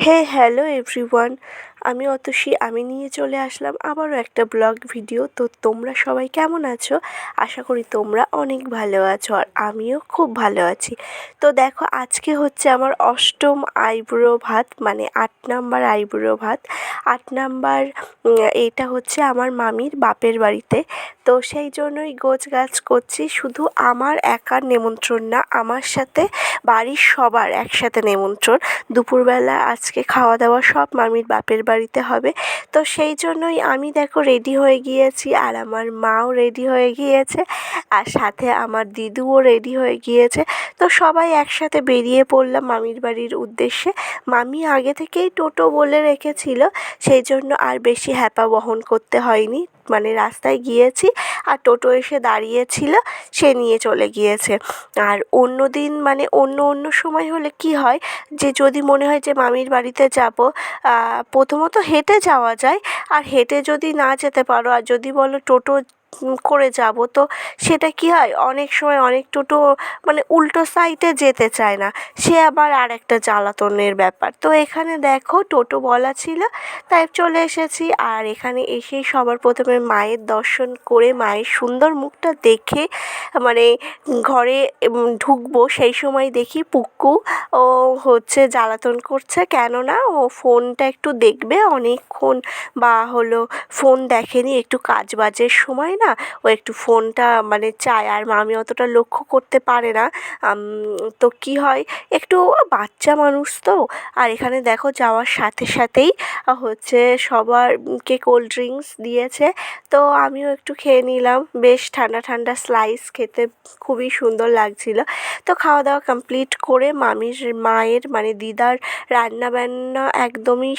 Hello everyone, আমি অতসী। আমি নিয়ে চলে আসলাম আবারও একটা ব্লগ ভিডিও। তো তোমরা সবাই কেমন আছো? আশা করি তোমরা অনেক ভালো আছো, আর আমিও খুব ভালো আছি। তো দেখো, আজকে হচ্ছে আমার অষ্টম আইবুড়ো ভাত, মানে 8 নাম্বার আইবুড়ো ভাত। 8 নাম্বার এটা হচ্ছে আমার মামির বাপের বাড়িতে। তো সেই জন্যই গোছগাছ করছি। শুধু আমার একার নিমন্ত্রণ না, আমার সাথে বাড়ির সবার একসাথে নিমন্ত্রণ। দুপুরবেলা আজকে খাওয়া দাওয়া সব মামির বাপের বাড়িতে হবে। তো সেই জন্যই আমি দেখো রেডি হয়ে গিয়েছি, আর আমার মাও রেডি হয়ে গিয়েছে, আর সাথে আমার দিদুও রেডি হয়ে গিয়েছে। তো সবাই একসাথে বেরিয়ে পড়লাম মামির বাড়ির উদ্দেশ্যে। মামি আগে থেকেই টোটো বলে রেখেছিল, সেই জন্য আর বেশি হ্যাপা বহন করতে হয়নি। মানে রাস্তায় গিয়েছি আর টোটো এসে দাঁড়িয়েছিল, সে নিয়ে চলে গিয়েছে। আর অন্য দিন মানে অন্য সময় হলে কি হয়, যে যদি মনে হয় যে মামির বাড়িতে যাব, প্রথমত হেঁটে যাওয়া যায়। আর হেঁটে যদি না যেতে পারো, আর যদি বলো টোটো করে যাব, তো সেটা কি হয়, অনেক সময় অনেক টোটো মানে উল্টো সাইডে যেতে চায় না, সে আবার আর একটা জ্বালাতনের ব্যাপার। তো এখানে দেখো টোটো বলা ছিল, তাই চলে এসেছি। আর এখানে এসেই সবার প্রথমে মায়ের দর্শন করে মায়ের সুন্দর মুখটা দেখে মানে ঘরে ঢুকবো, সেই সময় দেখি পুক্কু ও হচ্ছে জ্বালাতন করছে। কেননা ও ফোনটা একটু দেখবে অনেকক্ষণ, বা হলো ফোন দেখেনি, একটু কাজ বাজের সময় না ও একটু ফোনটা মানে চায়, আর মামি অতটা লক্ষ্য করতে পারে না। তো কি হয়, একটু বাচ্চা মানুষ তো। আর এখানে দেখো যাওয়ার সাথে সাথেই হচ্ছে সবারকে কোল্ড ড্রিঙ্কস দিয়েছে, তো আমিও একটু খেয়ে নিলাম। বেশ ঠান্ডা ঠান্ডা স্লাইস খেতে খুবই সুন্দর লাগছিল। তো খাওয়া দাওয়া কমপ্লিট করে মায়ের মানে দিদার রান্নাবান্না একদমই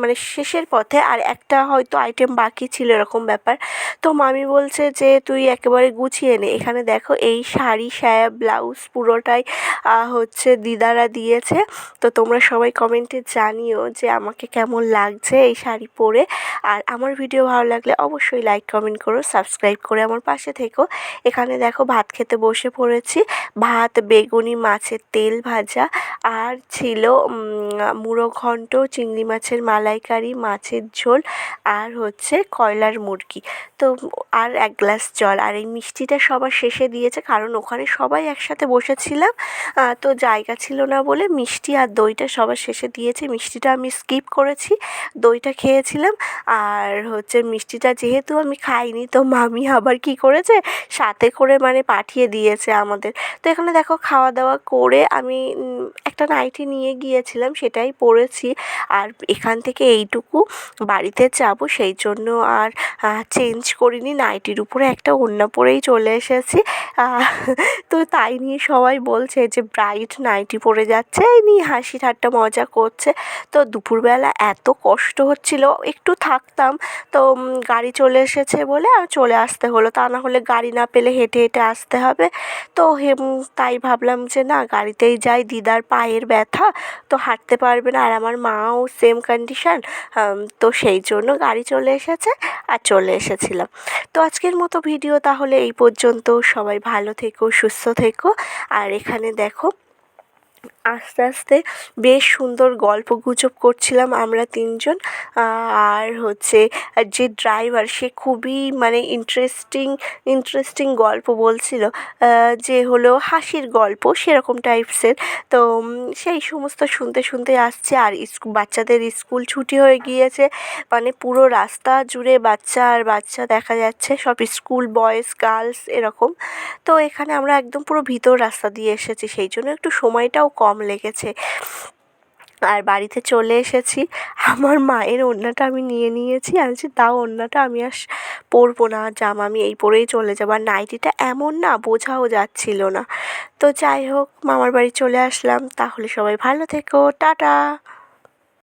মানে শেষের পথে, আর একটা হয়তো আইটেম বাকি ছিল, এরকম ব্যাপার। তো মামি বলছে যে তুই একেবারে গুছিয়ে নে। এখানে দেখো এই শাড়ি, সায়া, ব্লাউজ পুরোটাই হচ্ছে দিদারা দিয়েছে। তো তোমরা সবাই কমেন্টে জানিও যে আমাকে কেমন লাগছে এই শাড়ি পরে। আর আমার ভিডিও ভালো লাগলে অবশ্যই লাইক কমেন্ট করো, সাবস্ক্রাইব করে আমার পাশে থেকো। এখানে দেখো ভাত খেতে বসে পড়েছি। ভাত, বেগুনি, মাছের তেল ভাজা, আর ছিল মুড়ো ঘন্ট, চিংড়ি মাছের মালাইকারি, মাছের ঝোল, আর হচ্ছে কয়লার মুরগি। তো আর 1 গ্লাস জল। আর এই মিষ্টিটা সবার শেষে দিয়েছে, কারণ ওখানে সবাই একসাথে বসেছিলাম, তো জায়গা ছিল না বলে মিষ্টি আর দইটা সবার শেষে দিয়েছে। মিষ্টিটা আমি স্কিপ করেছি, দইটা খেয়েছিলাম। আর হচ্ছে মিষ্টিটা যেহেতু আমি খাইনি, তো মামি আবার কী করেছে, সাথে করে মানে পাঠিয়ে দিয়েছে আমাদের। তো এখানে দেখো খাওয়া দাওয়া করে আমি একটা নাইটি নিয়ে গিয়েছিলাম, সেটাই পরেছি। আর এখান থেকে এইটুকু বাড়িতে যাব, সেই জন্য আর চেঞ্জ করিনি, নাইটির উপরে একটা ওড়না পরেই চলে এসেছি। তো তাই নিয়ে সবাই বলছে যে ব্রাইট নাইটি পরে যাচ্ছে, এই নিয়ে হাসি ঠাট্টা মজা করছে। তো দুপুরবেলা এত কষ্ট হচ্ছিল, একটু থাকতাম, তো গাড়ি চলে এসেছে বলে আর চলে আসতে হলো, তা না হলে গাড়ি না পেলে হেঁটে হেঁটে আসতে হবে। তো তাই ভাবলাম যে না, গাড়িতেই যাই, দিদার পায়ের ব্যথা, তো হাঁটতে পারবে না, আর আমার মাও সেম কন্ডিশন। তো সেই জন্য গাড়ি চলে এসেছে আর চলে এসেছিলাম। তো আজকের মতো ভিডিও তাহলে এই পর্যন্ত। সবাই ভালো থেকো, সুস্থ থেকো। আর এখানে দেখো আস্তে আস্তে বেশ সুন্দর গল্পগুজব করছিলাম আমরা 3 জন। আর হচ্ছে যে ড্রাইভার, সে খুবই মানে ইন্টারেস্টিং গল্প বলছিল, যে হলো হাসির গল্প সেরকম টাইপসের। তো সেই সমস্ত শুনতে শুনতে আসছে। আর বাচ্চাদের স্কুল ছুটি হয়ে গিয়েছে, মানে পুরো রাস্তা জুড়ে বাচ্চা আর বাচ্চা দেখা যাচ্ছে, সব স্কুল, বয়েজ, গার্লস এরকম। তো এখানে আমরা একদম পুরো ভিতর রাস্তা দিয়ে এসেছি, সেই জন্য একটু সময়টাও কম লেগেছে। আর বাড়িতে চলে এসেছি, আমার মায়ের ওড়নাটা আমি নিয়ে নিয়েছি। আমি বলছি তাও ওড়নাটা আমি আর পরবো না, জামা আমি এই পরেই চলে যাবো। আর নাইটিটা এমন না, বোঝাও যাচ্ছিল না। তো যাই হোক, মামার বাড়ি চলে আসলাম। তাহলে সবাই ভালো থেকো, টাটা।